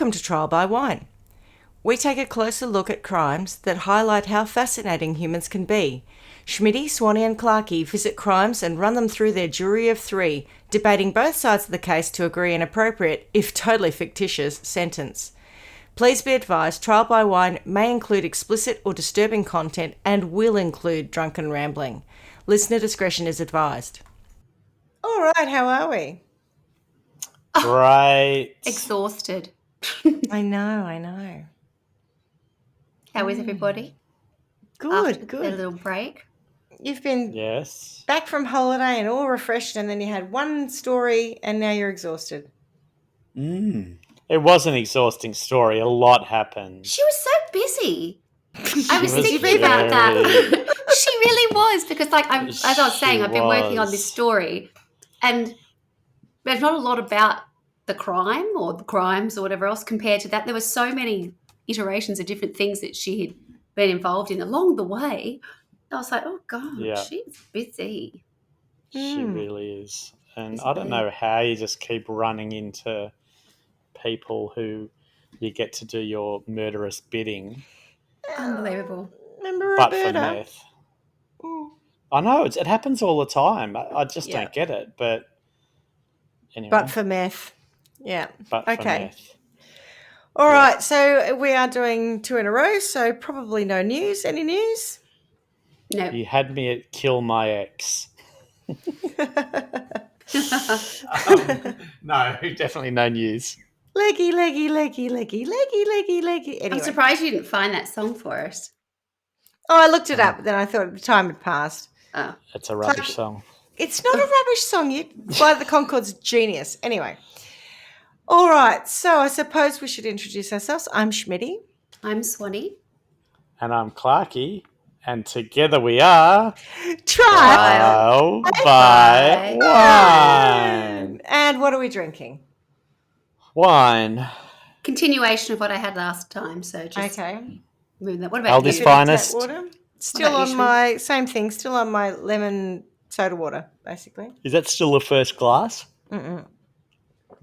Welcome to Trial by Wine. We take a closer look at crimes that highlight how fascinating humans can be. Schmidty, Swanee and Clarkey visit crimes and run them through their jury of three, debating both sides of the case to agree an appropriate, if totally fictitious, sentence. Please be advised, Trial by Wine may include explicit or disturbing content and will include drunken rambling. Listener discretion is advised. All right, how are we? Great. Exhausted. I know. How is everybody? Good, After good. a little break. You've been Yes. back from holiday and all refreshed, and then you had one story and now you're exhausted. It was an exhausting story. A lot happened. She was so busy. I was was thinking about that. very- She really was, because as I was saying, I've been working on this was. story, and there's not a lot about the crime or the crimes or whatever else compared to that. There were so many iterations of different things that she had been involved in along the way. I was like, oh God, Yeah. she's busy. She really is. And Busy I don't bee. know how you just keep running into people who you get to do your murderous bidding, Unbelievable. Remember but for Roberta? meth. I know, it happens all the time. I just Yeah. don't get it. But anyway. But for meth. Yeah. But for Okay. meth. All Yeah. right, so we are doing two in a row, so probably no news. Any news? No. You had me at kill my ex. No, definitely no news. Leggy. Anyway. I'm surprised you didn't find that song for us. Oh, I looked it up, but then I thought the time had passed. Oh. It's a rubbish song. It's not a rubbish song. By the Concord's genius. Anyway. All right, so I suppose we should introduce ourselves. I'm Schmidty. I'm Swanee. And I'm Clarkey. And together we are Trial by Wine. And what are we drinking? Wine. Continuation of what I had last time, so just Okay. move that. What about Aldi's you? finest. Tap water. Still about on you, my same thing. Still on my lemon soda water, basically. Is that still the first glass? Mm-mm.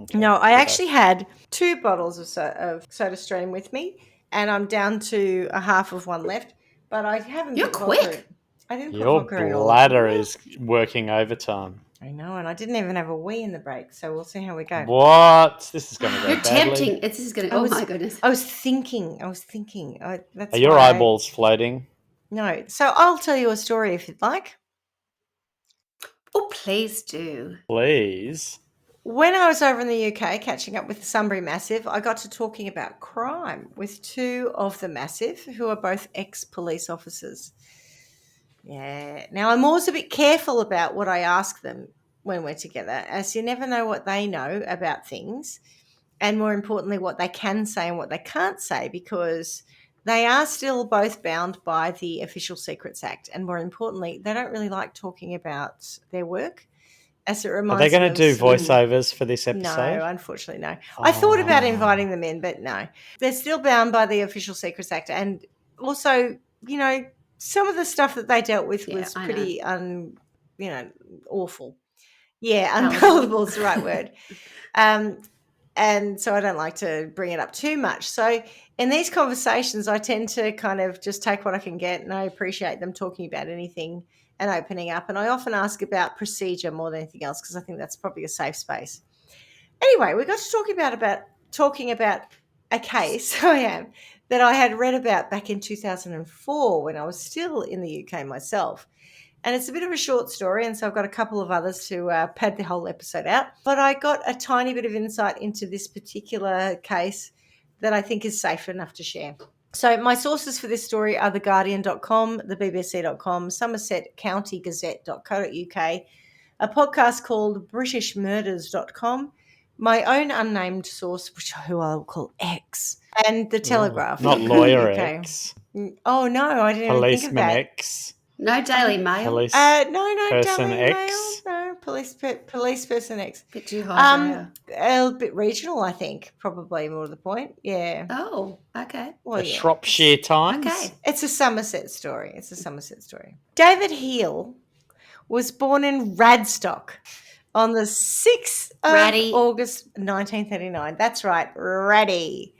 Okay. No, I actually had 2 bottles of Soda Stream with me, and I'm down to a half of one left. But I haven't. You're put quick. vodka- I didn't put Your vodka in all of bladder them. is working overtime. I know, and I didn't even have a wee in the break, so we'll see how we go. What? This is going to go You're badly. tempting. This is going to. I Oh was- my goodness. I was thinking. That's Are your why eyeballs floating? No. So I'll tell you a story if you'd like. Oh, please do. Please. When I was over in the UK catching up with the Sunbury Massive, I got to talking about crime with 2 of the Massive, who are both ex-police officers. Yeah. Now, I'm always a bit careful about what I ask them when we're together, as you never know what they know about things, and more importantly, what they can say and what they can't say, because they are still both bound by the Official Secrets Act. And more importantly, they don't really like talking about their work. As it Are reminds they going me to of do some- voiceovers for this No, episode? unfortunately, no. I thought about Oh. inviting them in, but no. They're still bound by the Official Secrets Act. And also, some of the stuff that they dealt with Yeah, was I know. pretty, awful. Yeah, Palatable. unpalatable is the right word. And so I don't like to bring it up too much. So in these conversations, I tend to kind of just take what I can get, and I appreciate them talking about anything and opening up. And I often ask about procedure more than anything else, because I think that's probably a safe space. Anyway, we got to talking about a case that I had read about back in 2004 when I was still in the UK myself. And it's a bit of a short story, and so I've got a couple of others to pad the whole episode out. But I got a tiny bit of insight into this particular case that I think is safe enough to share. So my sources for this story are theguardian.com, the bbc.com, somersetcountygazette.co.uk, a podcast called britishmurders.com, my own unnamed source, who I'll call X, and the Telegraph. Not lawyer UK. X. Oh, no, I didn't even think of Policeman that. X. No Daily Mail. Police No, person Daily X. Mail. No, police person X. Bit too high. A bit regional, I think, probably more to the point. Yeah. Oh, okay. Well, The yeah. Shropshire Times. Okay. It's a Somerset story. David Heel was born in Radstock, on the 6th of Ratty. August 1939. That's right, Ratty.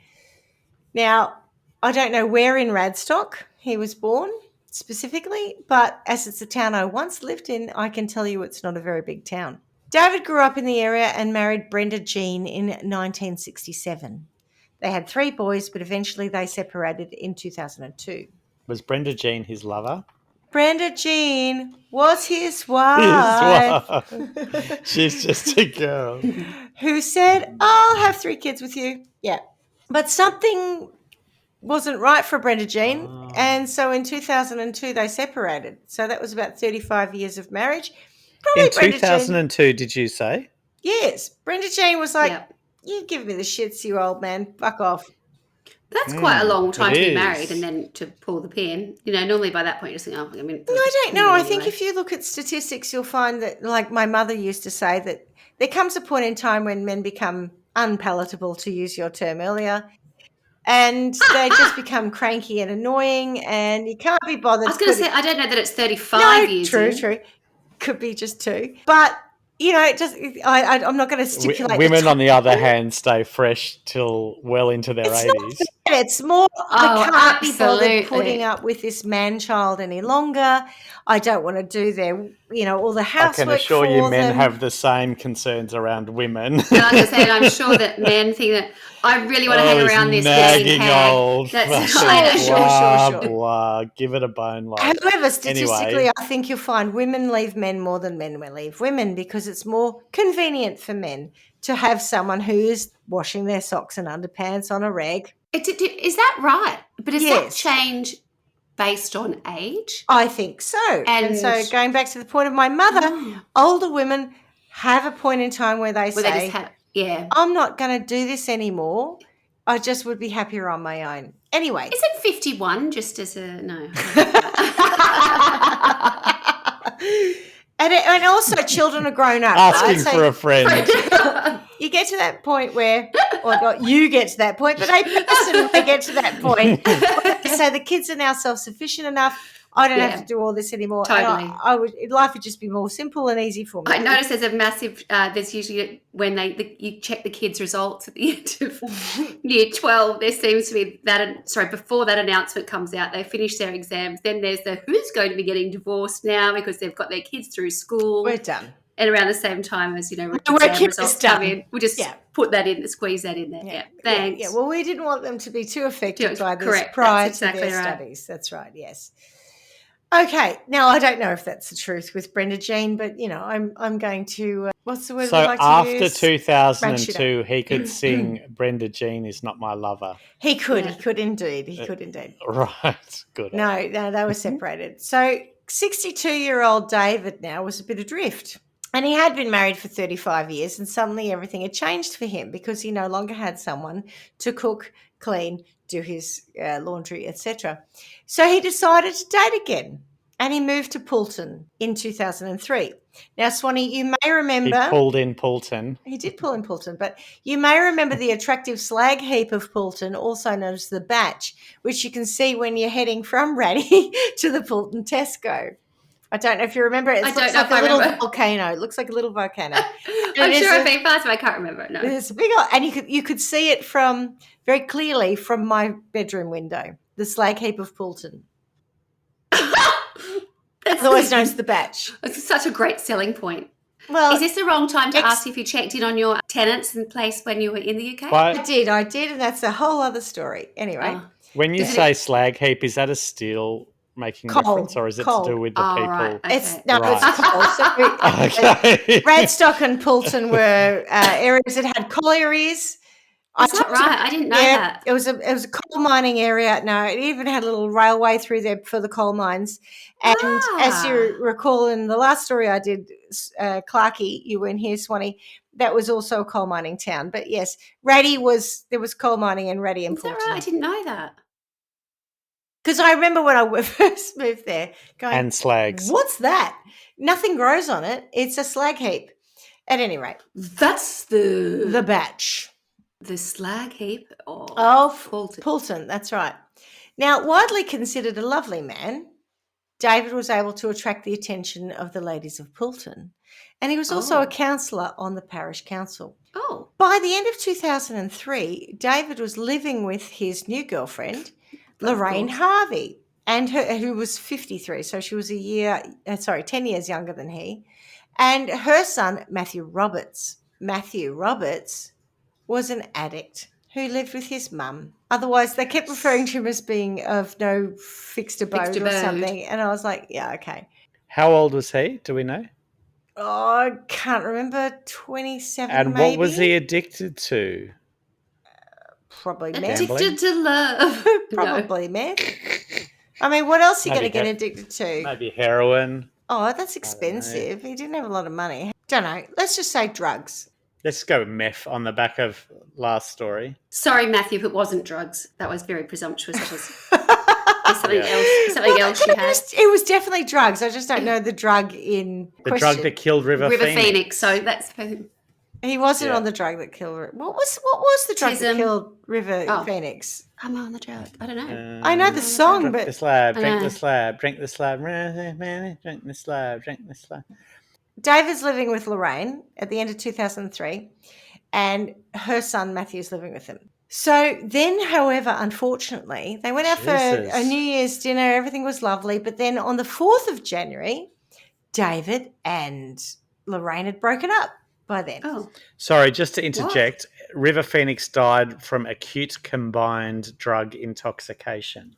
Now, I don't know where in Radstock he was born specifically, but as it's a town I once lived in, I can tell you it's not a very big town. David grew up in the area and married Brenda Jean in 1967. They had 3 boys, but eventually they separated in 2002. Was Brenda Jean his lover? Brenda Jean was his His wife. wife. She's just a girl. Who said, I'll have 3 kids with you. Yeah. But something wasn't right for Brenda Jean. Oh. And so in 2002, they separated. So that was about 35 years of marriage. Probably In Brenda 2002, did you say? Yes. Brenda Jean was like, Yep. you give me the shits, you old man. Fuck off. That's quite a long time it to be is. married and then to pull the pin. You know, normally by that point you just think, oh, I mean, I don't know. I think if you look at statistics, you'll find that, like my mother used to say, that there comes a point in time when men become unpalatable, to use your term earlier, and they just become cranky and annoying, and you can't be bothered. I was going to say, I don't know that it's 35 no, years true. Could be just 2. But, you know, it just I'm not going to stipulate. Women, on the other hand, stay fresh till well into their 80s. It's more, I can't be bothered absolutely. putting up with this man-child any longer. I don't want to do their, you know, all the I housework can assure for you men them. have the same concerns around women. And like I said, I'm sure that men think that I really want to hang around this nagging hag. old That's fucking right. Sure. blah. Give it a bone, like. However, statistically, Anyway. I think you'll find women leave men more than men will leave women, because it's more convenient for men to have someone who is washing their socks and underpants on a reg. Is that right? But is that Yes. change based on age? I think so. And so going back to the point of my mother, older women have a point in time where they Where say, they just have, yeah. I'm not going to do this anymore. I just would be happier on my own. Anyway. Isn't 51 just as a no? And also children are grown up. Asking right? So for a friend. you get to that point where, well, not you get to that point, but I personally get to that point. So the kids are now self-sufficient enough. I don't have to do all this anymore. Totally. Life would just be more simple and easy for me. I notice there's a massive, there's usually when you check the kids' results at the end of year 12, there seems to be before that announcement comes out, they finish their exams. Then there's who's going to be getting divorced now because they've got their kids through school. We're done. And around the same time as, exam results come in, we'll just put that in, squeeze that in there. Yeah. Thanks. Yeah. Well, we didn't want them to be too affected by this correct. prior That's to exactly their right. studies. That's right, yes. Okay, now I don't know if that's the truth with Brenda Jean, but, I'm going to, what's the word So we like to after use? 2002, he could sing Brenda Jean is Not My Lover. He could indeed. Right, good. No, they were separated. So 62-year-old David now was a bit adrift. And he had been married for 35 years, and suddenly everything had changed for him because he no longer had someone to cook, clean, do his laundry, etc. So he decided to date again, and he moved to Poulton in 2003. Now, Swanee, you may remember... He pulled in Poulton. He did pull in Poulton, but you may remember the attractive slag heap of Poulton, also known as the Batch, which you can see when you're heading from Ratty to the Poulton Tesco. I don't know if you remember. It looks like a little volcano. It looks like a little volcano. I'm sure I've been past, but I can't remember it. No, it's a big, and you could see it very clearly from my bedroom window. The slag heap of Poulton, otherwise known as the Batch. It's such a great selling point. Well, is this the wrong time to ask if you checked in on your tenants and place when you were in the UK? I did, and that's a whole other story. Anyway, when you say slag heap, is that a steel making reference, or is it to do with the people? Right. Okay. It's coal. So Radstock and Poulton were areas that had collieries. Is that right? I didn't know that. It was a coal mining area. No, it even had a little railway through there for the coal mines. And as you recall in the last story I did, Clarkie, you weren't here, Swanee, that was also a coal mining town. But yes, there was coal mining in Ratty and Poulton. Is that right? I didn't know that. Because I remember when I first moved there going, and slags. What's that? Nothing grows on it. It's a slag heap. At any rate. That's the Batch. The slag heap of Poulton, that's right. Now, widely considered a lovely man, David was able to attract the attention of the ladies of Poulton and he was also Oh. a councillor on the parish council. Oh. By the end of 2003, David was living with his new girlfriend, Lorraine course. Harvey, and who was 53, so she was 10 years younger than he, and her son, Matthew Roberts. Matthew Roberts was an addict who lived with his mum. Otherwise, they kept referring to him as being of no fixed abode or something, and I was like, yeah, okay. How old was he? Do we know? Oh, I can't remember, 27 And maybe? what was he addicted to? Probably meth. Addicted to love. Probably meth. I mean, what else are you going to Maybe get addicted to? Maybe heroin. Oh, that's expensive. He didn't have a lot of money. Don't know. Let's just say drugs. Let's go with meth on the back of last story. Sorry, Matthew, if it wasn't drugs. That was very presumptuous. There's something else you had. It was definitely drugs. I just don't know the drug in The question. drug that killed River Phoenix. So that's... He wasn't on the drug that killed. What was the drug that killed River Phoenix? I'm on the drug. I don't know. I know the song, drink but the slab, drink the slab, drink the slab, drink the slab, drink the slab. David's living with Lorraine at the end of 2003, and her son Matthew's living with him. So then, however, unfortunately, they went out for a New Year's dinner. Everything was lovely, but then on the 4th of January, David and Lorraine had broken up. By then. Oh. Sorry, just to interject, River Phoenix died from acute combined drug intoxication.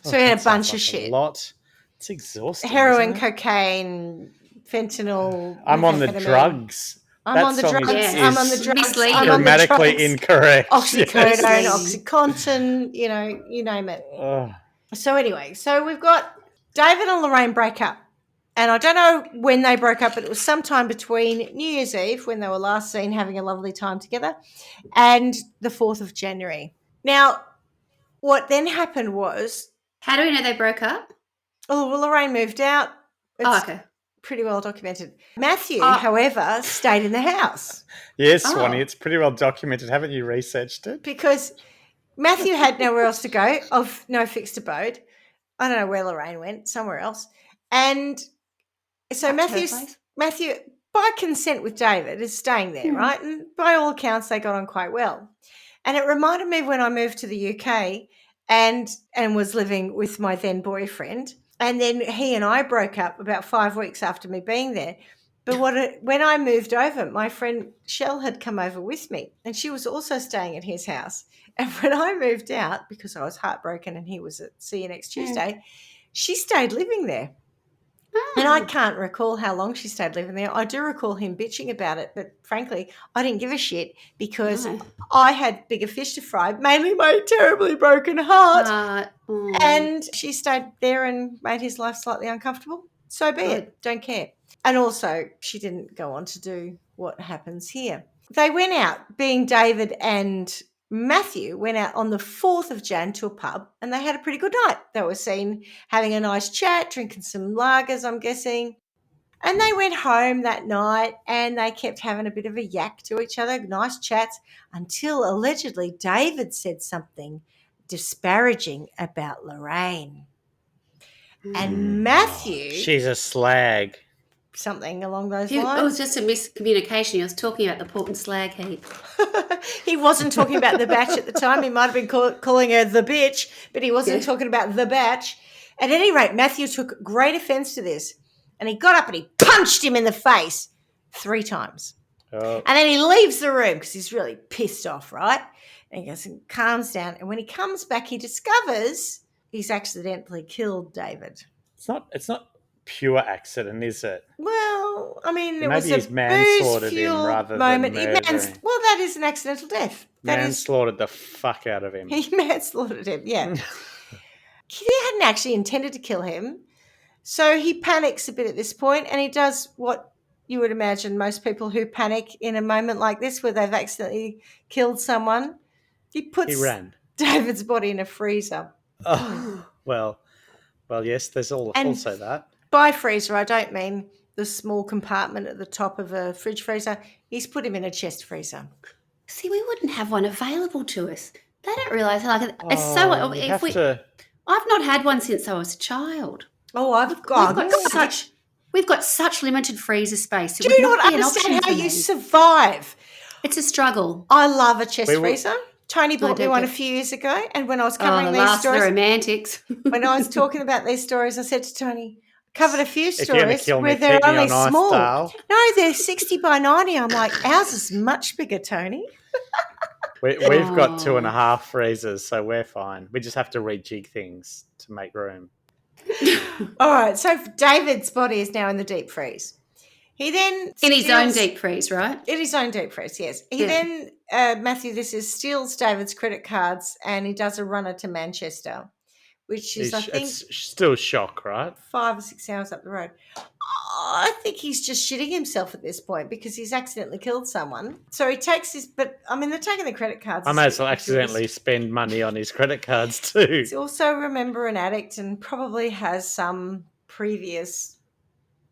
So he had a bunch of shit. A lot. It's exhausting. Heroin, cocaine, fentanyl. I'm on the drugs. I'm on the drugs. I'm on the drugs. I'm grammatically incorrect. Oxycodone, Oxycontin, you name it. So anyway, we've got David and Lorraine break up. And I don't know when they broke up, but it was sometime between New Year's Eve, when they were last seen having a lovely time together, and the 4th of January. Now, what then happened was... How do we know they broke up? Oh, well, Lorraine moved out. It's okay. Pretty well documented. Matthew, however, stayed in the house. Yes, Swanee, it's pretty well documented. Haven't you researched it? Because Matthew had nowhere else to go, of no fixed abode. I don't know where Lorraine went, somewhere else. And... So Matthew, by consent with David, is staying there, right? And by all accounts, they got on quite well. And it reminded me of when I moved to the UK and was living with my then boyfriend. And then he and I broke up about 5 weeks after me being there. But when I moved over, my friend Shell had come over with me, and she was also staying at his house. And when I moved out, because I was heartbroken and he was at See You Next Tuesday, she stayed living there. And I can't recall how long she stayed living there. I do recall him bitching about it, but frankly, I didn't give a shit because I had bigger fish to fry, mainly my terribly broken heart. And she stayed there and made his life slightly uncomfortable. So be it. Don't care. And also, she didn't go on to do what happens here. They went out, being David and Matthew went out on the 4th of Jan to a pub, and they had a pretty good night. They were seen having a nice chat, drinking some lagers, I'm guessing. And they went home that night and they kept having a bit of a yak to each other, nice chats, until allegedly David said something disparaging about Lorraine. And Matthew... She's a slag. Something along those lines. It was just a miscommunication. He was talking about the Portland slag heap. He wasn't talking about the batch at the time. He might have been calling her the bitch, but he wasn't talking about the batch. At any rate, Matthew took great offence to this, and he got up and he punched him in the face 3 times. And then he leaves the room because he's really pissed off, right? And he goes and calms down. And when he comes back, he discovers he's accidentally killed David. It's not pure accident, is it? Well, I mean, it maybe was he's manslaughtered him rather moment. than murdering. Well, that is an accidental death. Manslaughtered the fuck out of him. He manslaughtered him, yeah. He hadn't actually intended to kill him, so he panics a bit at this point, and he does what you would imagine most people who panic in a moment like this where they've accidentally killed someone. He ran David's body in a freezer. Oh, well, yes, there's also that. By freezer, I don't mean the small compartment at the top of a fridge freezer. He's put him in a chest freezer. See, we wouldn't have one available to us. They don't realise how it's so. I've not had one since I was a child. Oh, We've got such limited freezer space. It Do would you not be an understand option how for you me. survive? It's a struggle. I love a chest We were- freezer. Tony bought me don't one a get- few years ago, and when I was Oh, covering the these last of the stories, romantics. when I was talking about these stories, I said to Tony, I covered a few If you're going to stories kill me, where keep they're me only on ice, small. Dale. No, they're 60 by 90. I'm like, ours is much bigger, Tony. We've got 2.5 freezers, so we're fine. We just have to rejig things to make room. All right, so David's body is now in the deep freeze. He then In his own steals- deep freeze, right? In his own deep freeze, yes. He Yeah. then, Matthew, steals David's credit cards and he does a runner to Manchester, which is, I think, It's still shock, right? 5 or 6 hours up the road. I think he's just shitting himself at this point because he's accidentally killed someone. So he takes his, but I mean, they're taking the credit cards. I may as well accidentally spend money on his credit cards too. He's also, remember, an addict and probably has some previous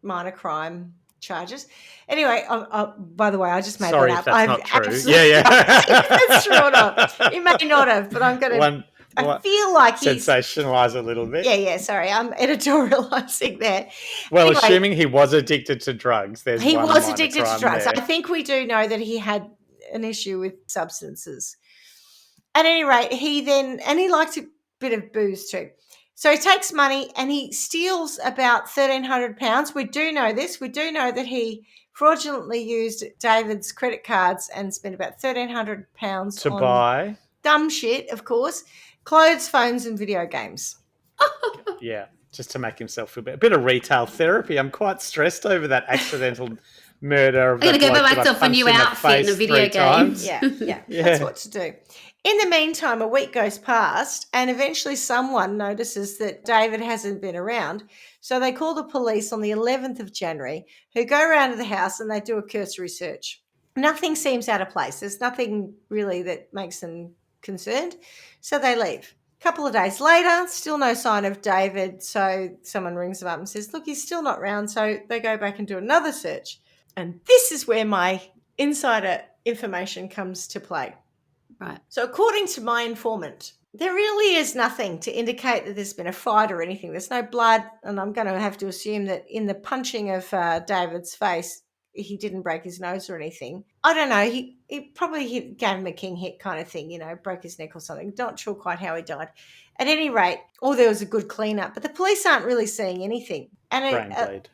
minor crime charges. Anyway, by the way, I just made Sorry that if up. that's not true. Yeah. That's true or not. You may not have, but I'm going to. I feel like he's sensationalize a little bit. Yeah. Sorry, I'm editorializing there. Well, Anyway, assuming he was addicted to drugs, he one was minor addicted to crime drugs. there. I think we do know that he had an issue with substances. At any rate, he liked a bit of booze too. So he takes money and he steals about £1,300. We do know this. We do know that he fraudulently used David's credit cards and spent about £1,300 to on buy. dumb shit, of course, clothes, phones, and video games. Yeah, just to make himself feel better. A bit of retail therapy. I'm quite stressed over that accidental murder of I'm going to that go buy bloke that I myself a new punched in the outfit in a face video 3 game. times. Yeah, that's what to do. In the meantime, a week goes past and eventually someone notices that David hasn't been around. So they call the police on the 11th of January, who go around to the house and they do a cursory search. Nothing seems out of place. There's nothing really that makes them concerned. So they leave. A couple of days later, still no sign of David. So someone rings them up and says, look, he's still not around. So they go back and do another search. And this is where my insider information comes to play. Right. So according to my informant, there really is nothing to indicate that there's been a fight or anything. There's no blood, and I'm going to have to assume that in the punching of David's face, he didn't break his nose or anything. I don't know. He probably gave him a king hit kind of thing, broke his neck or something. Not sure quite how he died. At any rate, there was a good cleanup, but the police aren't really seeing anything. Brain bleed.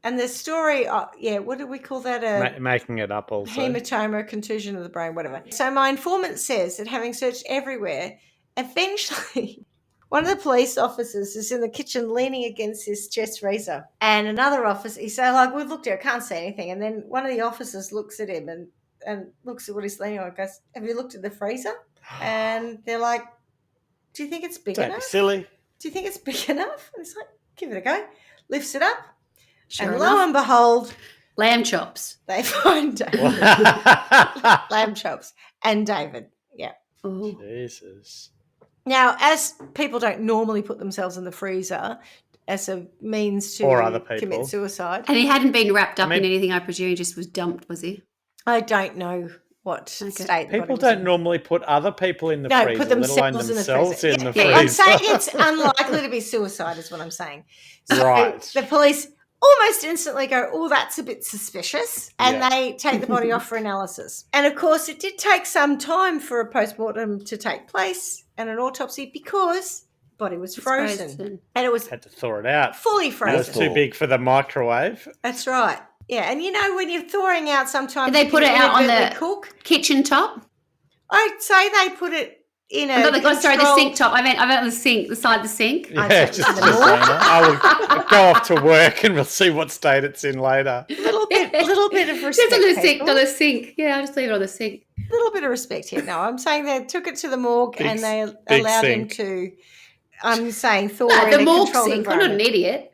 And the story, what do we call that? Making it up also. Hematoma, contusion of the brain, whatever. So my informant says that having searched everywhere, eventually one of the police officers is in the kitchen leaning against his chest freezer. And another officer, he said, we've looked here, I can't see anything. And then one of the officers looks at him and looks at what he's leaning on and goes, have you looked at the freezer? And they're like, do you think it's big Don't enough? be silly. Do you think it's big enough? And he's like, give it a go. Lifts it up. Sure and enough. lo and behold, Lamb chops. they find David. Lamb chops and David. Yeah. Ooh. Jesus. Now, as people don't normally put themselves in the freezer as a means to Or other people. commit suicide, And he hadn't been wrapped up I mean- in anything, I presume. He just was dumped, was he? I don't know what state. the body People was don't in. normally put other people in the No, freezer, put let alone themselves themselves in the Yeah, freezer. I'm saying it's unlikely to be suicide, is what I'm saying. So Right. the police almost instantly go, oh, that's a bit suspicious, and Yeah. they take the body off for analysis. And of course, it did take some time for a postmortem to take place and an autopsy because the body was frozen. And it was Had to thaw it out. fully It was frozen. too big for the microwave. That's right. Yeah, and when you're thawing out, sometimes Did they you put can it out on inadvertently the- cook. Kitchen top? I'd say they put it in a Sorry, the controlled- sink top. I meant the sink, the side of the sink. Yeah, don't just know. I will go off to work and we'll see what state it's in later. little bit of Just respect. on the sink, people. on the sink. Yeah, I'll just leave it on the sink. A little bit of respect here. No, I'm saying they took it to the morgue Big- and they big allowed him sink. to. I'm saying thaw No, in the a morgue controlled sink. I'm not an environment. idiot.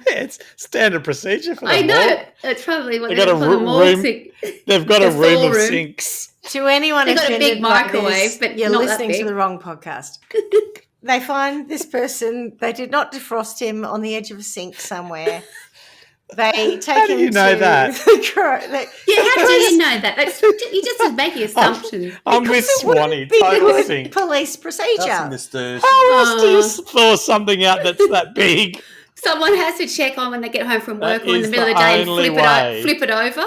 It's standard procedure for the I know. morgue. That's probably what They they got a call the morgue room- sink. They've got a The room full of room. sinks. To anyone They've got a offended big like microwave, this, but you're not that listening to big. the wrong podcast. They find this person. They did not defrost him on the edge of a sink somewhere. They take How do him you know to that? Yeah, how do you know that? You're just making assumptions. I'm with Because it wouldn't Swanee. be Total good sync. police procedure. That's a mysterious. How else do you thaw something out that's that big? Someone has to check on when they get home from work That or in the is middle of the the day and only flip it over.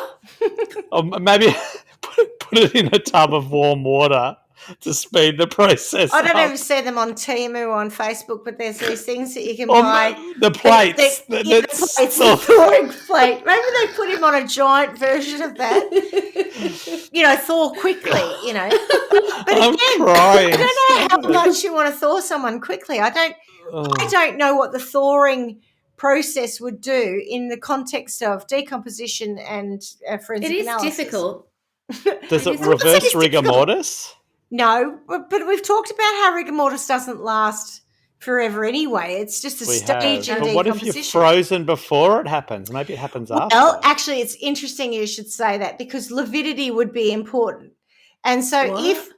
Or maybe put it in a tub of warm water to speed the process I don't up. ever see them on Temu or on Facebook, but there's these things that you can Or buy. the plates. The plates, the thawing plate. Maybe they put him on a giant version of that. Thaw quickly, But I'm again, crying. I don't know how much you want to thaw someone quickly. I don't know what the thawing process would do in the context of decomposition and forensic It is analysis. difficult. Does it I'm not saying reverse it's rigor difficult. mortis? No, but we've talked about how rigor mortis doesn't last forever anyway. It's just a We stage have. in But what if decomposition. you're frozen before it happens? Maybe it happens after. Well, actually, it's interesting you should say that because lividity would be important. And so What? if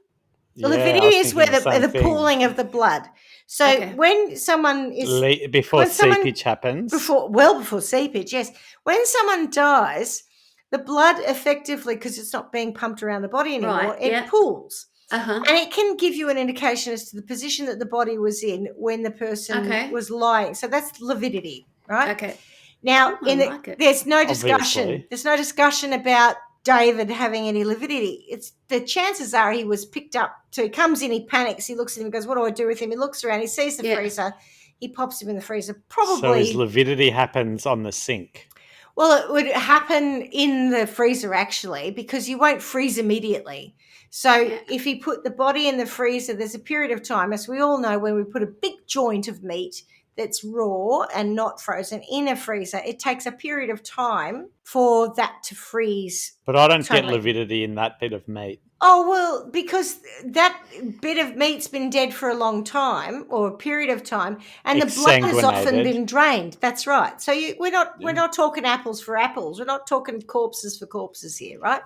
Yeah, I lividity was is where thinking the same the thing. pooling of the blood. So Okay. when someone is Before when someone- seepage happens. before seepage, yes. When someone dies, the blood effectively, because it's not being pumped around the body anymore, Right, it yeah. pools. Uh-huh. And it can give you an indication as to the position that the body was in when the person Okay. was lying. So that's lividity, right? Okay. Now, I like it. there's no discussion. Obviously. There's no discussion about David having any lividity. It's the chances are he was picked up. So he comes in, he panics, he looks at him, he goes, "What do I do with him?" He looks around, he sees the Yeah. freezer, he pops him in the freezer. So Probably. his lividity happens on the sink. Well, it would happen in the freezer actually, because you won't freeze immediately. So Yeah. if you put the body in the freezer, there's a period of time, as we all know, when we put a big joint of meat that's raw and not frozen in a freezer, it takes a period of time for that to freeze. But I don't Totally. get lividity in that bit of meat. Oh, well, because that bit of meat's been dead for a long time or a period of time, and the blood has often Exsanguinated. been drained. That's right. So we're not talking apples for apples. We're not talking corpses for corpses here, right?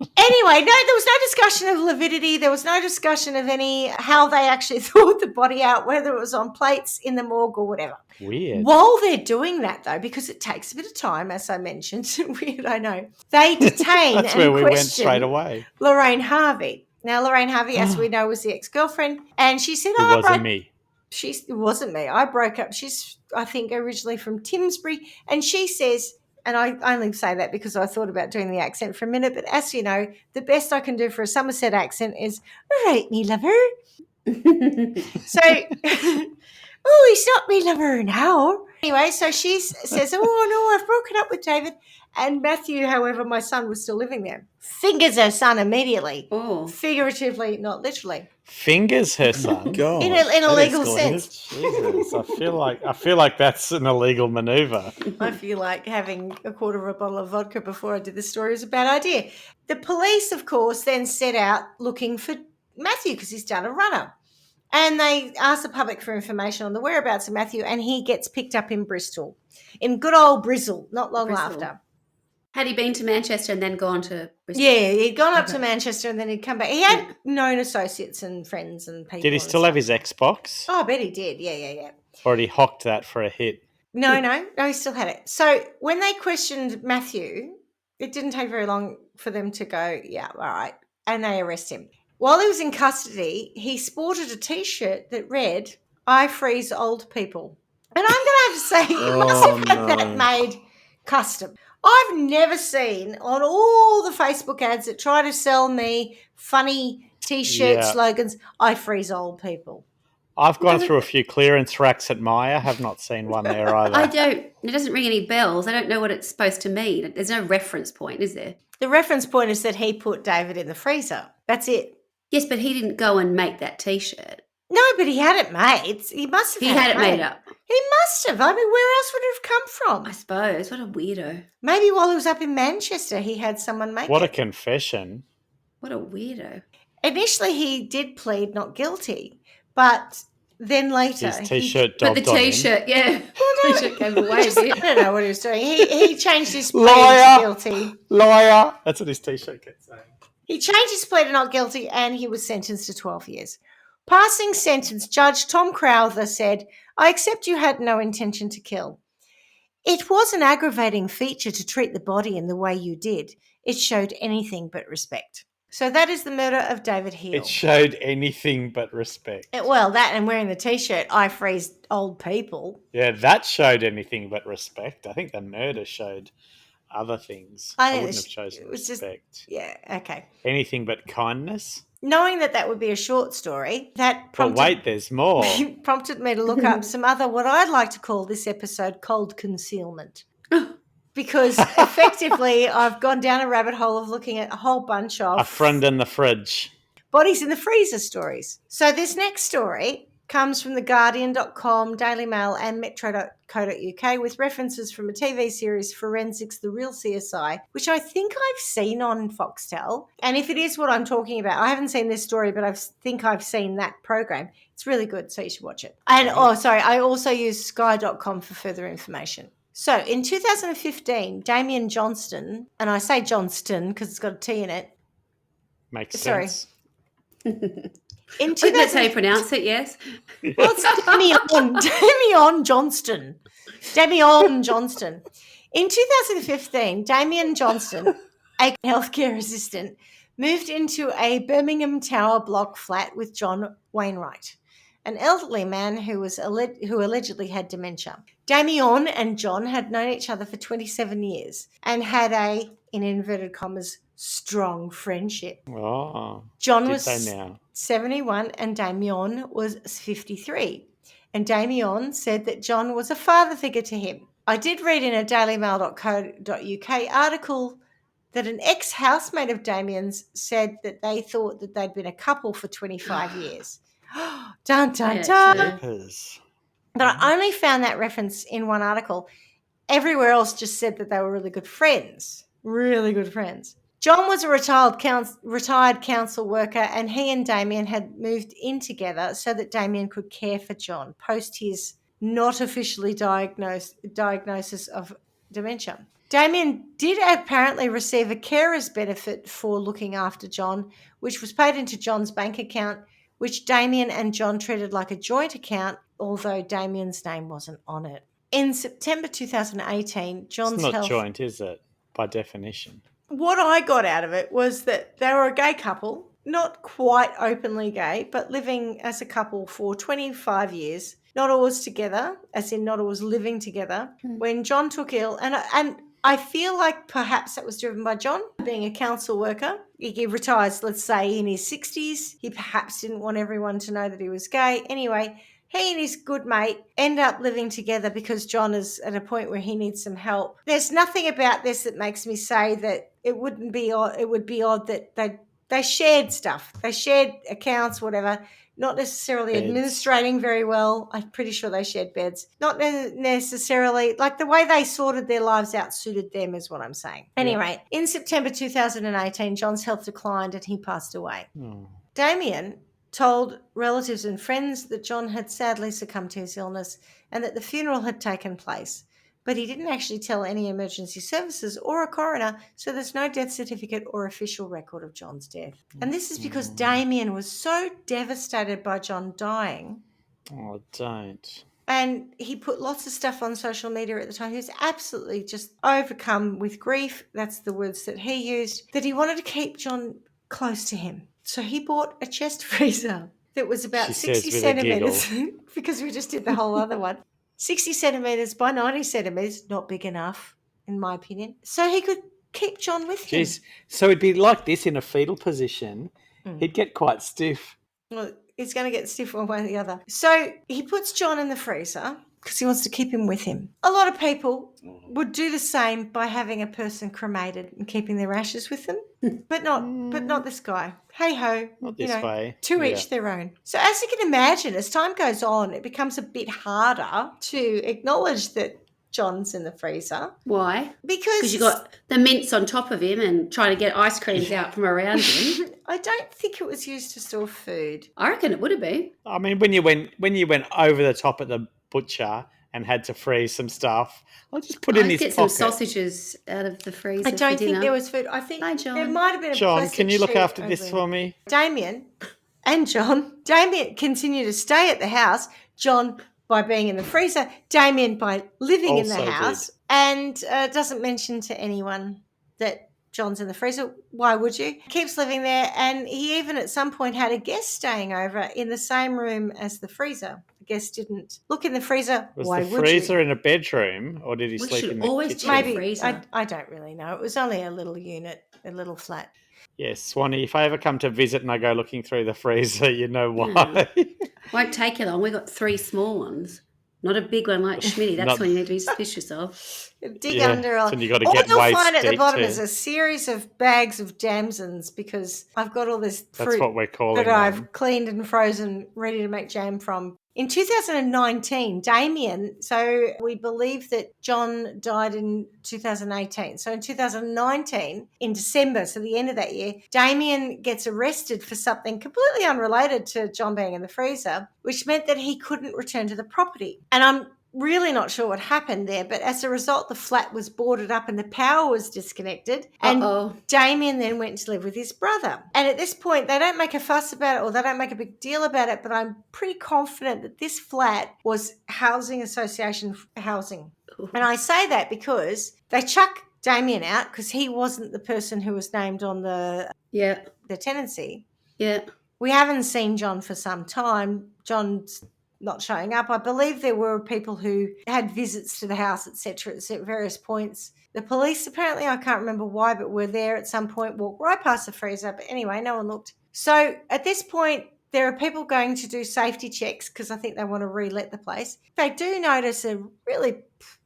Anyway, no, there was no discussion of lividity. There was no discussion of how they actually thawed the body out, whether it was on plates in the morgue or whatever. Weird. While they're doing that, though, because it takes a bit of time, as I mentioned, weird, I know, they detain That's and where we went question straight away. Lorraine Harvey. Now, Lorraine Harvey, as we know, was the ex-girlfriend, and she said, It wasn't me. It wasn't me. I broke up. She's, I think, originally from Timsbury, and she says, and I only say that because I thought about doing the accent for a minute, but as you know, the best I can do for a Somerset accent is, "All right, me lover." So, "Oh, he's not me lover now." Anyway, so she says, "Oh, no, I've broken up with David." And Matthew, however, my son was still living there, fingers her son immediately, Oh. figuratively, not literally. Fingers her son. God, In a that legal escalated. sense. Jesus, I feel like that's an illegal maneuver. I feel like having a quarter of a bottle of vodka before I did this story was a bad idea. The police, of course, then set out looking for Matthew because he's done a runner. And they asked the public for information on the whereabouts of Matthew, and he gets picked up in Bristol, in good old Bristol, not long Bristol. after. Had he been to Manchester and then gone to Bristol? Yeah, he'd gone up to Okay. Manchester and then he'd come back. He had known associates and friends and people. Did he and still have stuff. his Xbox? Oh, I bet he did. Yeah. Or had he hocked that for a hit? No, he still had it. So when they questioned Matthew, it didn't take very long for them to go, yeah, all right, and they arrest him. While he was in custody, he sported a T-shirt that read, "I freeze old people." And I'm going to have to say, he must have had that made custom. I've never seen on all the Facebook ads that try to sell me funny T-shirt Yeah. slogans, "I freeze old people." I've gone through a few clearance racks at Myer. Have not seen one there either. I don't. It doesn't ring any bells. I don't know what it's supposed to mean. There's no reference point, is there? The reference point is that he put David in the freezer. That's it. Yes, but he didn't go and make that T-shirt. No, but he had it made. He must have He had it made up. He must have. I mean, where else would it have come I from? suppose. What a weirdo. Maybe while he was up in Manchester, he had someone make What a it. confession. What a weirdo. Initially, he did plead not guilty, but then later... His T-shirt But the dogged on him. T-shirt, yeah. T-shirt gave away a bit. I don't know what he was doing. He changed his plea Liar. to guilty. Liar. That's what his T-shirt kept saying. He changed his plea to not guilty and he was sentenced to 12 years. Passing sentence, Judge Tom Crowther said, "I accept you had no intention to kill. It was an aggravating feature to treat the body in the way you did. It showed anything but respect. So that is the murder of David Heel. It showed anything but respect. Well, that and wearing the T-shirt, I freeze old people. Yeah, that showed anything but respect. I think the murder showed other things. I wouldn't have chosen respect. Yeah, okay. Anything but kindness. Knowing that would be a short story, that But wait, there's more. prompted me to look up some other, what I'd like to call this episode, cold concealment. Because effectively I've gone down a rabbit hole of looking at a whole bunch of... A friend in the fridge. Bodies in the freezer stories. So this next story comes from theguardian.com, Daily Mail and metro.co.uk with references from a TV series, Forensics, The Real CSI, which I think I've seen on Foxtel. And if it is what I'm talking about, I haven't seen this story, but I think I've seen that program. It's really good, so you should watch it. And, I also use sky.com for further information. So in 2015, Damien Johnston, and I say Johnston because it's got a T in it. Makes sense. In that's how you pronounce it, yes? Well, it's Damian Johnston. Damian Johnston. In 2015, Damien Johnston, a healthcare assistant, moved into a Birmingham Tower block flat with John Wainwright, an elderly man who allegedly had dementia. Damien and John had known each other for 27 years and had a, in inverted commas, strong friendship. Oh, John was 71 and Damien was 53. And Damien said that John was a father figure to him. I did read in a dailymail.co.uk article that an ex-housemate of Damien's said that they thought that they'd been a couple for 25 years. Dun, dun, dun. But I only found that reference in one article. Everywhere else just said that they were really good friends. Really good friends. John was a retired council worker, and he and Damien had moved in together so that Damien could care for John post his not officially diagnosis of dementia. Damien did apparently receive a carer's benefit for looking after John, which was paid into John's bank account, which Damien and John treated like a joint account, although Damien's name wasn't on it. In September 2018, John's It's not joint, is it, by definition? What I got out of it was that they were a gay couple, not quite openly gay, but living as a couple for 25 years, not always together, as in not always living together. When John took ill, and I feel like perhaps that was driven by John being a council worker. He retires, let's say, in his 60s. He perhaps didn't want everyone to know that he was gay. Anyway, he and his good mate end up living together because John is at a point where he needs some help. There's nothing about this that makes me say that it wouldn't be odd. It would be odd that they shared stuff. They shared accounts, whatever. Not necessarily beds. Administrating very well. I'm pretty sure they shared beds. Not necessarily, like the way they sorted their lives out suited them is what I'm saying. Anyway, in September 2018, John's health declined and he passed away. Damien told relatives and friends that John had sadly succumbed to his illness and that the funeral had taken place. But he didn't actually tell any emergency services or a coroner, so there's no death certificate or official record of John's death. And this is because Damien was so devastated by John dying. Oh, don't. And he put lots of stuff on social media at the time. He was absolutely just overcome with grief. That's the words that he used, that he wanted to keep John close to him. So he bought a chest freezer that was about 60 centimetres because we just did the whole other one. 60 centimetres by 90 centimetres, not big enough, in my opinion. So he could keep John with him. So it'd be like this in a fetal position. He'd get quite stiff. Well, he's going to get stiff one way or the other. So he puts John in the freezer because he wants to keep him with him. A lot of people would do the same by having a person cremated and keeping their ashes with them, but not this guy. Hey ho, not this way. To each their own. So as you can imagine, as time goes on, it becomes a bit harder to acknowledge that John's in the freezer. Why? Because you got the mints on top of him and trying to get ice creams out from around him. I don't think it was used to store food. I reckon it would have been. I mean, when you went over the top at the butcher and had to freeze some stuff, I'll just put in his pocket. Get some sausages out of the freezer. I don't think there was food. I think there might have been a John, can you look after this for me? Damien and John. Damien continued to stay at the house. John by being in the freezer, Damien by living in the Also house, did. and doesn't mention to anyone that John's in the freezer. Why would you? Keeps living there, and he even at some point had a guest staying over in the same room as the freezer. The guest didn't look in the freezer. Was Why the would freezer you? in a bedroom, or did he We sleep should in the always kitchen? check. Maybe freezer. I don't really know. It was only a little unit, a little flat. Yes, Swanee, if I ever come to visit and I go looking through the freezer, you know why. Won't take you long. We've got 3 small ones. Not a big one like Schmidty. That's Not- when you need to be suspicious of. Dig Yeah, under. that's when you gotta all get you'll waist find at the deep bottom too. is a series of bags of damsons because I've got all this That's fruit what we're calling that I've them. cleaned and frozen, ready to make jam from. In 2019, Damien, so we believe that John died in 2018. So in 2019, in December, so the end of that year, Damien gets arrested for something completely unrelated to John being in the freezer, which meant that he couldn't return to the property. And I'm really not sure what happened there, but as a result, the flat was boarded up and the power was disconnected. And Damien then went to live with his brother. And at this point, they don't make a fuss about it or they don't make a big deal about it, but I'm pretty confident that this flat was Housing Association housing. And I say that because they chuck Damien out because he wasn't the person who was named on the tenancy. Yeah. We haven't seen John for some time. John's not showing up. I believe there were people who had visits to the house, etc., at various points. The police, apparently, I can't remember why, but were there at some point, walked right past the freezer. But anyway, no one looked. So at this point, there are people going to do safety checks because I think they want to re-let the place. They do notice a really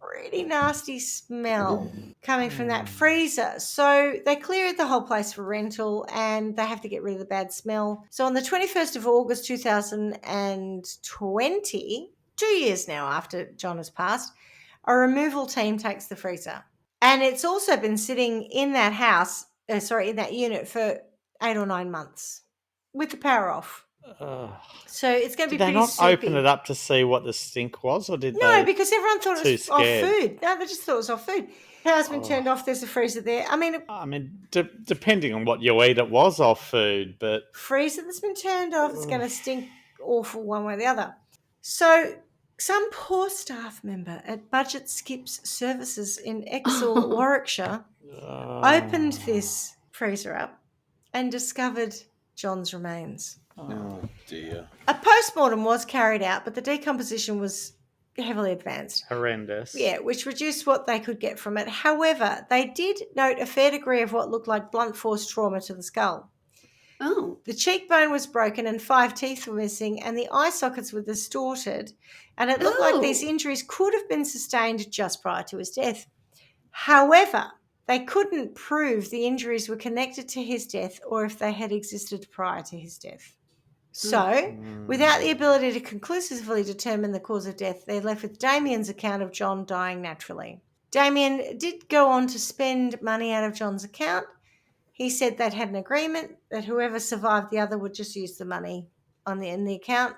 pretty nasty smell coming from that freezer. So they cleared the whole place for rental and they have to get rid of the bad smell. So on the 21st of August 2020, 2 years now after John has passed, a removal team takes the freezer. And it's also been sitting in that house, in that unit for 8 or 9 months with the power off. So it's going to be Did they pretty not soupy. open it up to see what the stink was, or did No, they? because everyone thought it was too off scared? food. No, they just thought it was off food. Power's been turned off. There's a freezer there. I mean, Depending on what you eat, it was off food, but freezer that's been turned off, it's going to stink awful one way or the other. So some poor staff member at Budget Skips Services in Exhall, Warwickshire, opened this freezer up and discovered John's remains. Oh, dear. A postmortem was carried out, but the decomposition was heavily advanced. horrendous. Yeah, which reduced what they could get from it. However, they did note a fair degree of what looked like blunt force trauma to the skull. Oh. The cheekbone was broken and 5 teeth were missing and the eye sockets were distorted. And it looked like these injuries could have been sustained just prior to his death. However, they couldn't prove the injuries were connected to his death or if they had existed prior to his death. So, without the ability to conclusively determine the cause of death, they're left with Damien's account of John dying naturally. Damien did go on to spend money out of John's account. He said they'd had an agreement that whoever survived the other would just use the money in the account.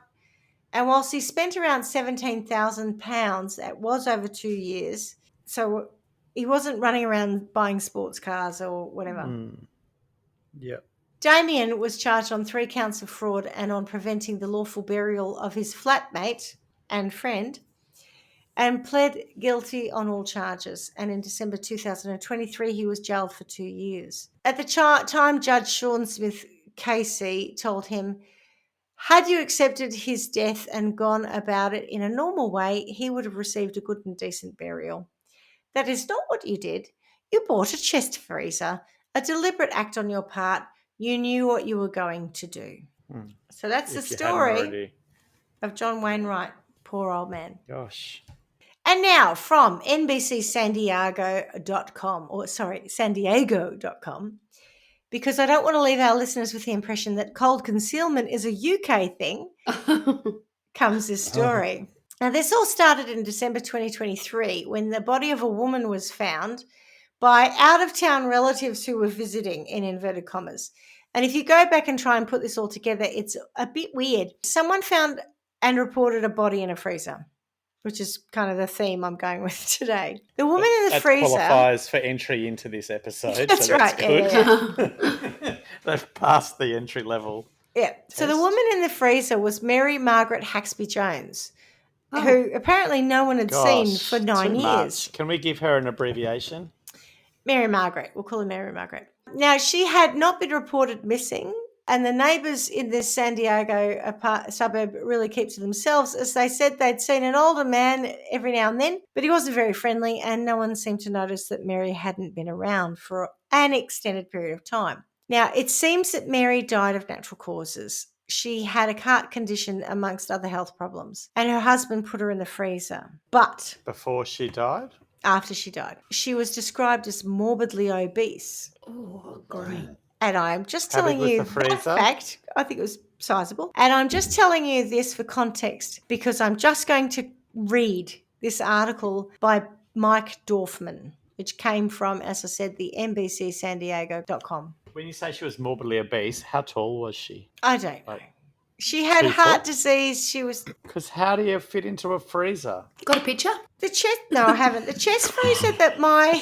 And whilst he spent around £17,000, that was over 2 years, so he wasn't running around buying sports cars or whatever. Yep. Damien was charged on 3 counts of fraud and on preventing the lawful burial of his flatmate and friend, and pled guilty on all charges. And in December 2023, he was jailed for 2 years. At the time, Judge Sean Smith KC told him, had you accepted his death and gone about it in a normal way, he would have received a good and decent burial. That is not what you did. You bought a chest freezer, a deliberate act on your part. You knew what you were going to do. So that's the story of John Wainwright, poor old man. Gosh. And now from San Diego.com, because I don't want to leave our listeners with the impression that cold concealment is a UK thing, comes this story. Now, this all started in December 2023 when the body of a woman was found by out-of-town relatives who were visiting, in inverted commas. And if you go back and try and put this all together, it's a bit weird. Someone found and reported a body in a freezer, which is kind of the theme I'm going with today. The woman in the freezer... That qualifies for entry into this episode. That's so right, good. yeah. They've passed the entry level. Yeah. So the woman in the freezer was Mary Margaret Haxby-Jones. who apparently no one had seen Gosh, for 9 too years. much. Can we give her an abbreviation? Mary Margaret. We'll call her Mary Margaret. Now, she had not been reported missing, and the neighbours in this San Diego suburb really keep to themselves, as they said they'd seen an older man every now and then, but he wasn't very friendly, and no one seemed to notice that Mary hadn't been around for an extended period of time. Now, it seems that Mary died of natural causes. She had a heart condition amongst other health problems, and her husband put her in the freezer. But Before she died? after she died, she was described as morbidly obese. Oh, great. And I'm just How big telling was you the freezer? that fact. I think it was sizable. And I'm just telling you this for context because I'm just going to read this article by Mike Dorfman, which came from, as I said, the NBCSanDiego.com. When you say she was morbidly obese, how tall was she? I don't know. Like She had 2 heart foot? She was Because how do you fit into a freezer? Got a picture? the chest. No, I haven't. The chest freezer that my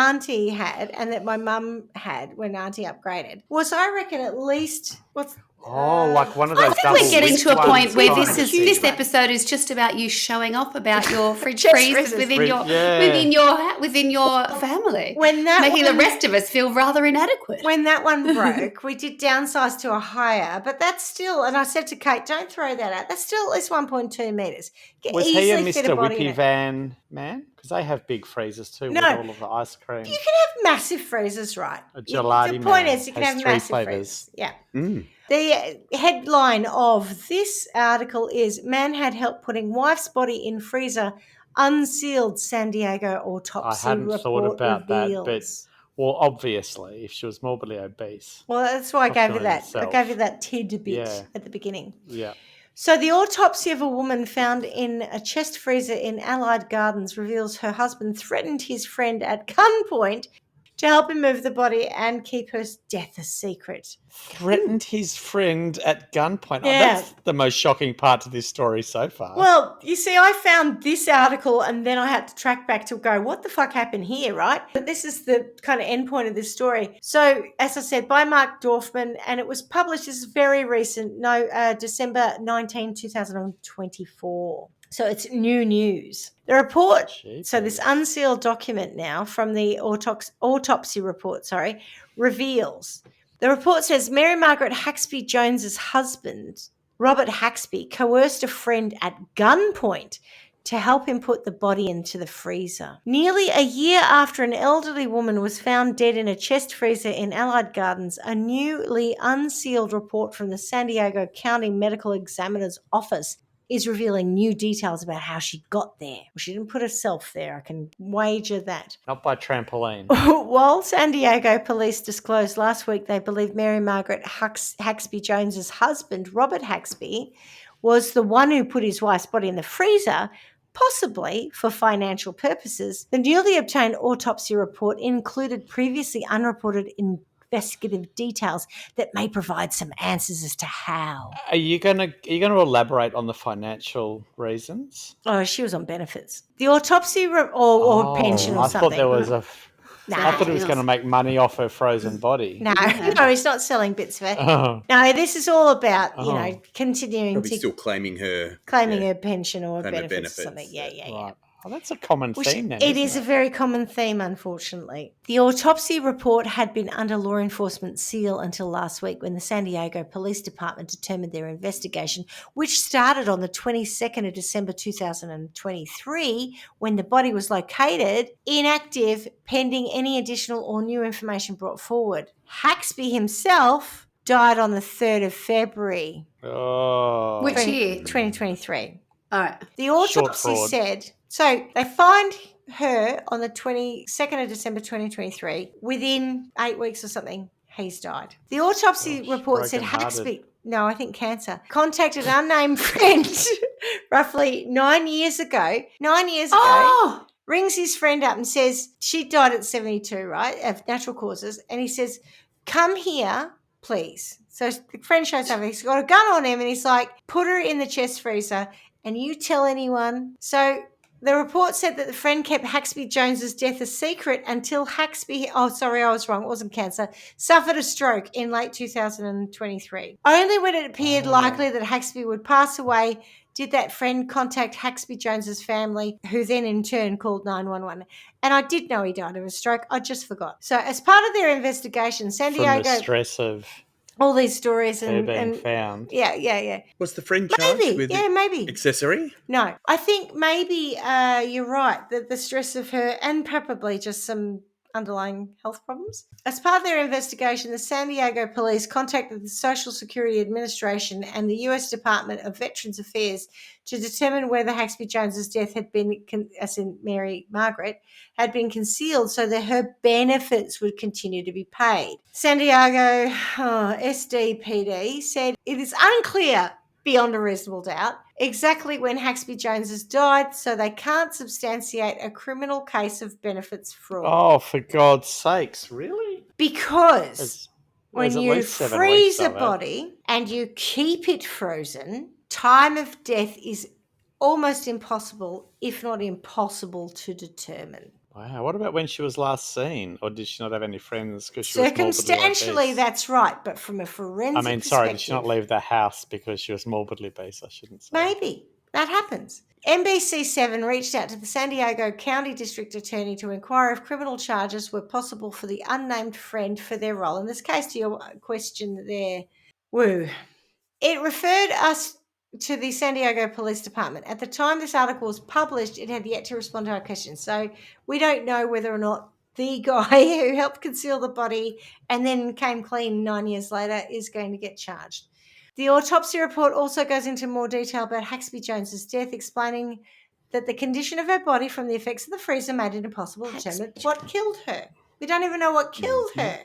auntie had and that my mum had when auntie upgraded was, I reckon, at least Like one of I those think double we're getting width to a ones point where kind this of is thing. this episode is just about you showing off about your fridge Chest freezers freezers. within your family, when that making the one- rest of us feel rather inadequate. When that one broke, we did downsize to a higher, but that's still, and I said to Kate, don't throw that out. That's still at least 1.2 metres. Was he a Easily fit Mr. body in Whippy it. Van man? Because they have big freezers too with No. all of the ice cream. You can have massive freezers, right? A gelati The point man is you can has have 3 massive flavours. freezers. Yeah. Mm. The headline of this article is Man Had Help Putting Wife's Body in Freezer, Unsealed San Diego Autopsy I hadn't Report thought about reveals. that, well, obviously, if she was morbidly obese. Well, that's why I Not gave you feeling that. I yourself. gave you that tidbit Yeah. at the beginning. Yeah. So the autopsy of a woman found in a chest freezer in Allied Gardens reveals her husband threatened his friend at gunpoint to help him move the body and keep her death a secret. Threatened his friend at gunpoint. Oh, Yeah. that's the most shocking part to this story so far. Well, you see, I found this article and then I had to track back to go, what the fuck happened here, right? But this is the kind of end point of this story. So, as I said, by Mark Dorfman, and it was published, this is very recent, December 19, 2024. So it's new news. The report, so this unsealed document now from the autopsy report, reveals. The report says Mary Margaret Haxby-Jones's husband, Robert Haxby, coerced a friend at gunpoint to help him put the body into the freezer. Nearly a year after an elderly woman was found dead in a chest freezer in Allied Gardens, a newly unsealed report from the San Diego County Medical Examiner's Office is revealing new details about how she got there. Well, she didn't put herself there, I can wager that. Not by trampoline. While San Diego police disclosed last week they believe Mary Margaret Haxby-Jones's husband, Robert Haxby, was the one who put his wife's body in the freezer, possibly for financial purposes, the newly obtained autopsy report included previously unreported investigative details that may provide some answers as to how. Are you gonna elaborate on the financial reasons? Oh, she was on benefits. The autopsy or pension or I something. thought there was a. No. I thought he was going to make money off her frozen body. No, he's not selling bits of it. Oh. No, this is all about, continuing Probably to still claiming her her pension or Claim her benefits or benefits. something. Yeah. Right. Oh, that's a common theme then. It isn't is a very common theme, unfortunately. The autopsy report had been under law enforcement seal until last week when the San Diego Police Department determined their investigation, which started on the 22nd of December 2023 when the body was located, inactive pending any additional or new information brought forward. Haxby himself died on the 3rd of February. Oh. Which year? 2023. All right. The autopsy said, so they find her on the 22nd of December 2023. Within 8 weeks or something, he's died. The autopsy report said Haxby, no, I think cancer, contacted an unnamed friend roughly 9 years ago. 9 years ago, rings his friend up and says, she died at 72, right, of natural causes. And he says, come here, please. So the friend shows up, he's got a gun on him and he's like, put her in the chest freezer and you tell anyone. So the report said that the friend kept Haxby-Jones's death a secret until Haxby, I was wrong, it wasn't cancer, suffered a stroke in late 2023. Only when it appeared likely that Haxby would pass away did that friend contact Haxby-Jones's family, who then in turn called 911? And I did know he died of a stroke. I just forgot. So as part of their investigation, San From Diego, the stress of all these stories her being and found. yeah. Was the friend charged with maybe. accessory? No, I think maybe you're right. The stress of her and probably just some underlying health problems. As part of their investigation, the San Diego police contacted the Social Security Administration and the U.S. Department of Veterans Affairs to determine whether Haxby-Jones's death had been, as in Margaret, had been concealed so that her benefits would continue to be paid. San Diego SDPD said it is unclear beyond a reasonable doubt exactly when Haxby-Jones died, so they can't substantiate a criminal case of benefits fraud. Oh, for God's sakes, really? Because when at you least 7 freeze weeks a of it. body and you keep it frozen, time of death is almost impossible, if not impossible, to determine. Wow, what about when she was last seen? Or did she not have any friends because she was Circumstantially, morbidly obese? that's right, but from a forensic perspective... did she not leave the house because she was morbidly obese? I shouldn't say. Maybe. That happens. NBC7 reached out to the San Diego County District Attorney to inquire if criminal charges were possible for the unnamed friend for their role in this case. To your question there, woo. It referred us to the San Diego Police Department. At the time this article was published, it had yet to respond to our questions. So we don't know whether or not the guy who helped conceal the body and then came clean 9 years later is going to get charged. The autopsy report also goes into more detail about Haxby-Jones's death, explaining that the condition of her body from the effects of the freezer made it impossible to determine what killed her. We don't even know what killed her.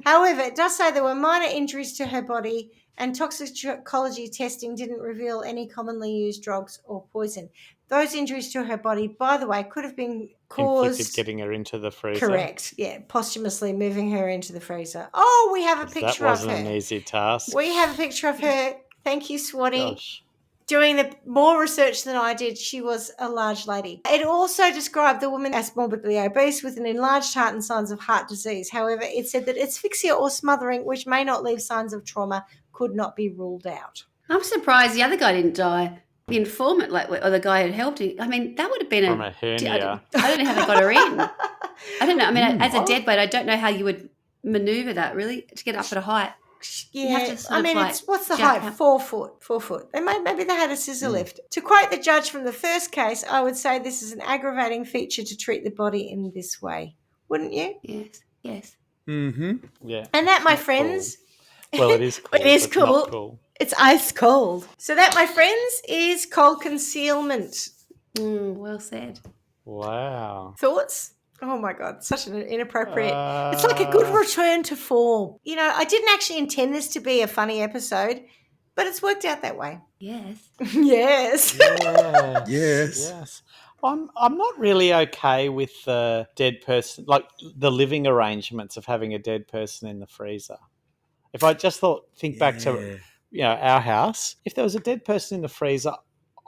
However, it does say there were minor injuries to her body and toxicology testing didn't reveal any commonly used drugs or poison. Those injuries to her body, by the way, could have been caused... Inflicted getting her into the freezer. Correct, yeah, posthumously moving her into the freezer. Oh, we have a picture of her. That wasn't an easy task. We have a picture of her. Thank you, Swatty. Gosh. Doing the more research than I did, she was a large lady. It also described the woman as morbidly obese with an enlarged heart and signs of heart disease. However, it said that asphyxia or smothering, which may not leave signs of trauma, could not be ruled out. I'm surprised the other guy didn't die. The informant, or the guy who helped him. I mean, that would have been From a hernia. I don't know how they got her in. I don't know. I mean, as a dead weight, I don't know how you would manoeuvre that, really, to get up at a height. Yeah, I mean, what's the height? Up. 4 foot. 4 foot. Maybe they had a scissor lift. To quote the judge from the first case, I would say this is an aggravating feature to treat the body in this way. Wouldn't you? Yes. Mm-hmm. Yeah. And that, my friends... Cool. Well, it is cool. It is but not cool. cool. It's ice cold. So that, my friends, is cold concealment. Well said. Wow. Thoughts? Oh my God, such an inappropriate. It's like a good return to form. You know, I didn't actually intend this to be a funny episode, but it's worked out that way. Yes. Yes. Yes. I'm not really okay with the dead person, like the living arrangements of having a dead person in the freezer. If I just think back to our house, if there was a dead person in the freezer,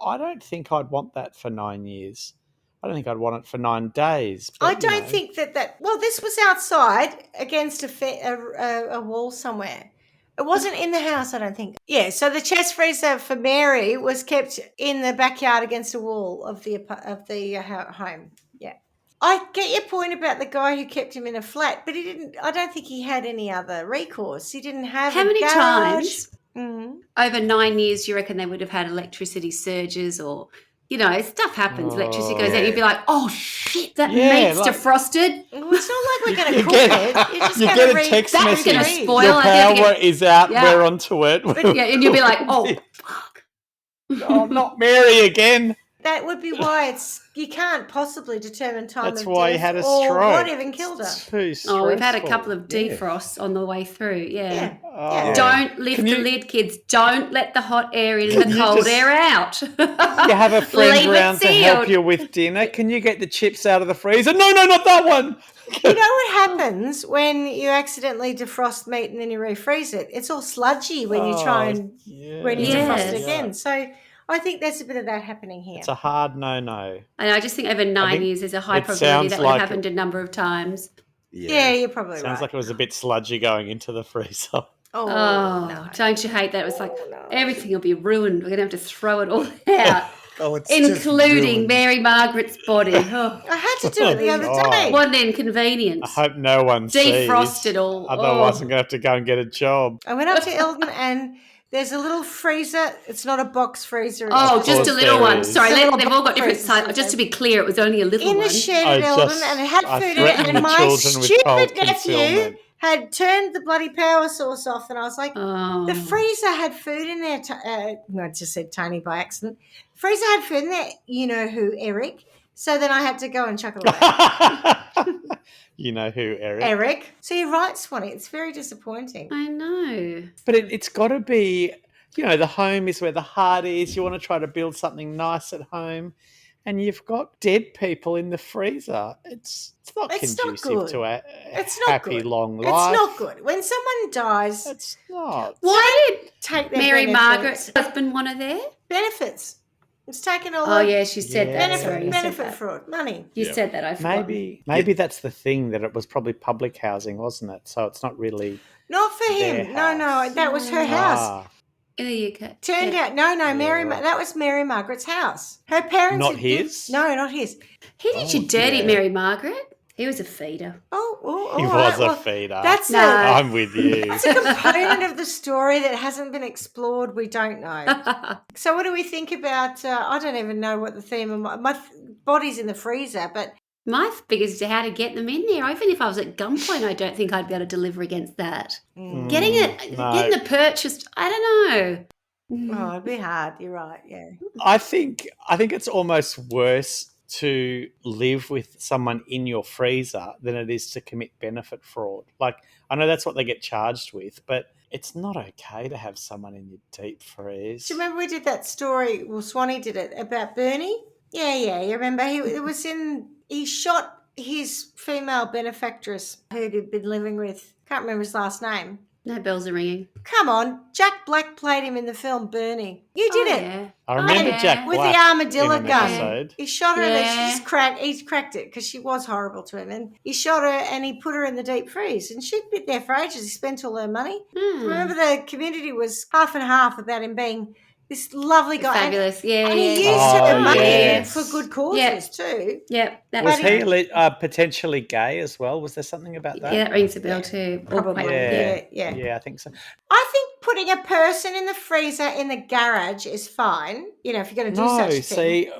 I don't think I'd want that for 9 years. I don't think I'd want it for 9 days. But, I don't think that. Well, this was outside against a wall somewhere. It wasn't in the house, I don't think. Yeah, so the chest freezer for Mary was kept in the backyard against a wall of the home. Yeah. I get your point about the guy who kept him in a flat, but he didn't. I don't think he had any other recourse. He didn't have. How many times over 9 years you reckon they would have had electricity surges or, stuff happens, electricity goes out, you'd be like, oh, shit, that meat's defrosted. Well, it's not like we're going to cook it. You're just you going get to a read. text That's message. going to spoil. Your power is out. We're onto it. And you'll be like, oh, fuck. Oh, not Mary again. That would be why you can't possibly determine time That's of why death he had a or stroke. what even killed her. It's too Oh, we've had a stressful. couple of defrosts on the way through, Yeah. Don't lift the lid, kids. Don't let the hot air in and the cold air out. You have a friend Leave it around to help sealed. you with dinner. Can you get the chips out of the freezer? No, not that one. You know what happens when you accidentally defrost meat and then you refreeze it? It's all sludgy when you try and when you defrost it again. So I think there's a bit of that happening here. It's a hard no. And I just think over 9 years there's a high probability that would have happened a number of times. Yeah, you're probably right. Sounds like it was a bit sludgy going into the freezer. Oh, no. Don't you hate that? It was like, no. everything will be ruined. We're going to have to throw it all out. Oh, it's just including ruined. Mary Margaret's body. Oh, I had to do it the other God. day. what an inconvenience. I hope no one Defrost sees. it all. Otherwise, Oh. I'm going to have to go and get a job. I went up to Eldon and there's a little freezer. It's not a box freezer. It's Oh, Of just course a little there one. is. Sorry, It's a little they've all got box different freezer sizes. Just to be clear, it was only a little in one. the shed I at Eldon, just- and it had I food in it, threatened and the my children with cold stupid nephew concealment. had turned the bloody power source off, and I was like, Oh. the freezer had food in there. No, I just said Tony by accident. Freezer had food in there. You know who, Eric? So then I had to go and chuck it away. You know who, Eric? Eric. So you're right, Swanee. It's very disappointing. I know. But it's got to be, the home is where the heart is. You want to try to build something nice at home, and you've got dead people in the freezer. It's not It's not conducive good. to a It's not happy, good. long It's life. not good. When someone dies, It's not. Why did take their Mary benefits. Margaret's husband want her there? Benefits. It's taken all Oh, the yeah, she said that. Sorry, you said benefit that. fraud, money. You Yeah. said that. I forgot. Maybe that's the thing, that it was probably public housing, wasn't it? So it's not really Not for their him. No, house. that was her house. Ah, In the UK. Turned Yeah. out, no, Mary. right. That was Mary Margaret's house. Her parents. Not had been- his? No, not his. He did you dirty, yeah. Mary Margaret. He was a feeder. Oh, he all was right. a Well, feeder. That's No. I'm with you. It's a component of the story that hasn't been explored. We don't know. So, what do we think about? I don't even know what the theme of my body's in the freezer, but My biggest is how to get them in there. Even if I was at gunpoint, I don't think I'd be able to deliver against that. Getting the purchased, I don't know. oh, it'd be hard. You're right. Yeah. I think it's almost worse to live with someone in your freezer than it is to commit benefit fraud. Like, I know that's what they get charged with, but it's not okay to have someone in your deep freeze. Do you remember we did that story? Well, Swanee did it about Bernie. Yeah. You remember he shot his female benefactress who'd he'd been living with. Can't remember his last name. No bells are ringing. Come on, Jack Black played him in the film Bernie. You did it. Yeah. I remember yeah. Jack With Black the armadillo in an gun. episode. He shot her and then Yeah. she just he's cracked it because she was horrible to him. And he shot her and he put her in the deep freeze. And she'd been there for ages. He spent all her money. Remember, the community was half and half about him being this lovely guy. Fabulous. Yeah. And he yeah. used her money yes. for good causes too. Yep. That Was was he potentially gay as well? Was there something about that? Yeah, that rings a bell too. Probably. Yeah. Yeah. Yeah, I think so. I think putting a person in the freezer in the garage is fine, if you're going to do such a thing. See,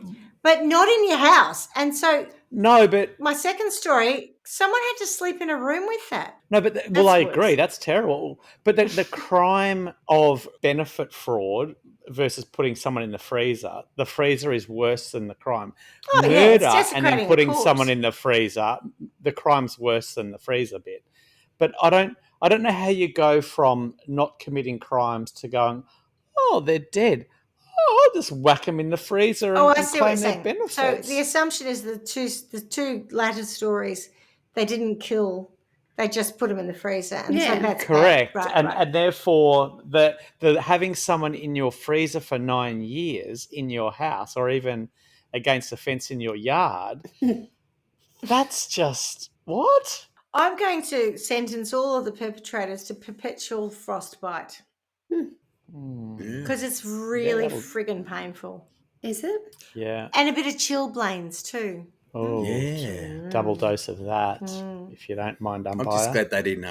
But not in your house. And so no, but my second story, someone had to sleep in a room with that. I That's agree. worse. That's terrible. But the crime of benefit fraud versus putting someone in the freezer is worse than the crime. Oh, yeah, Murder it's and then desecrating a putting corpse. someone in the freezer, the crime's worse than the freezer bit. But I don't know how you go from not committing crimes to going, oh, they're dead. Oh, I'll just whack them in the freezer I and see what claim you're their saying. benefits. So the assumption is the two latter stories, they didn't kill, they just put them in the freezer. And so Yeah. that's Correct. bad. Right, and right. and therefore the having someone in your freezer for 9 years in your house or even against a fence in your yard, that's just what? I'm going to sentence all of the perpetrators to perpetual frostbite because it's really that'll- friggin' painful. Is it? Yeah. And a bit of chilblains too. Oh, Yeah. double dose of that, Mm. if you don't mind, I'm umpire. just glad they didn't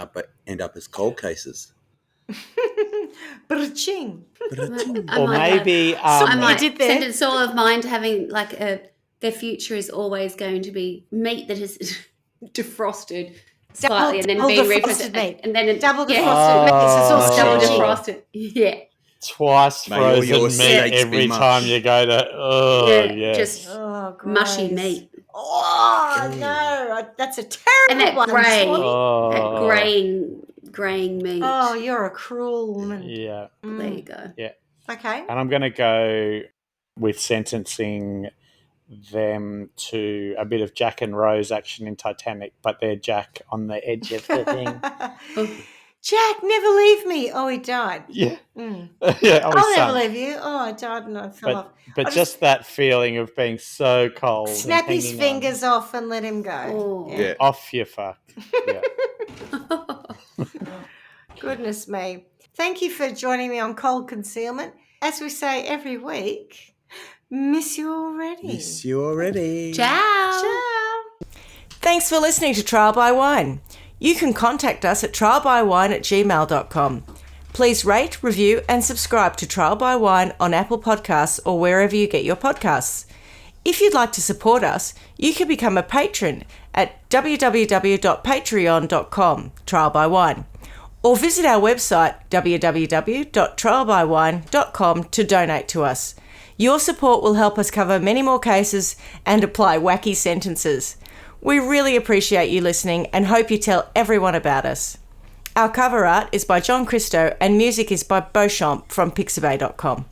end up as cold cases. Ba-ching. Or maybe I might did there. sentence all of mine to having their future is always going to be meat that is defrosted slightly and then double being defrosted refrosted meat. and then Double yeah, defrosted meat. It's all double stretchy. defrosted. Yeah. twice May all your frozen meat steaks be every mush. time you go to. Oh, Yeah, yes. just Oh, mushy gross. meat. Oh, no. That's a terrible And that one. grey. Swanee. Oh, That graying meat. Oh, you're a cruel woman. yeah. There you go. Okay. And I'm going to go with sentencing them to a bit of Jack and Rose action in Titanic, but they're Jack on the edge of the thing. Jack, never leave me. Oh, he died. Yeah. Mm. Yeah. Oh, his I'll never son. leave you. Oh, I died and I fell off. But I just that feeling of being so cold. and Snap his hanging on. fingers off and let him go. Oh. Yeah. Off you fuck. Yeah. Goodness me. Thank you for joining me on Cold Concealment. As we say every week, miss you already. Miss you already. Ciao. Ciao. Thanks for listening to Trial by Wine. You can contact us at trialbywine@gmail.com. Please rate, review and subscribe to Trial by Wine on Apple Podcasts or wherever you get your podcasts. If you'd like to support us, you can become a patron at www.patreon.com, Trial by Wine, or visit our website www.trialbywine.com to donate to us. Your support will help us cover many more cases and apply wacky sentences. We really appreciate you listening and hope you tell everyone about us. Our cover art is by John Christo and music is by Beauchamp from pixabay.com.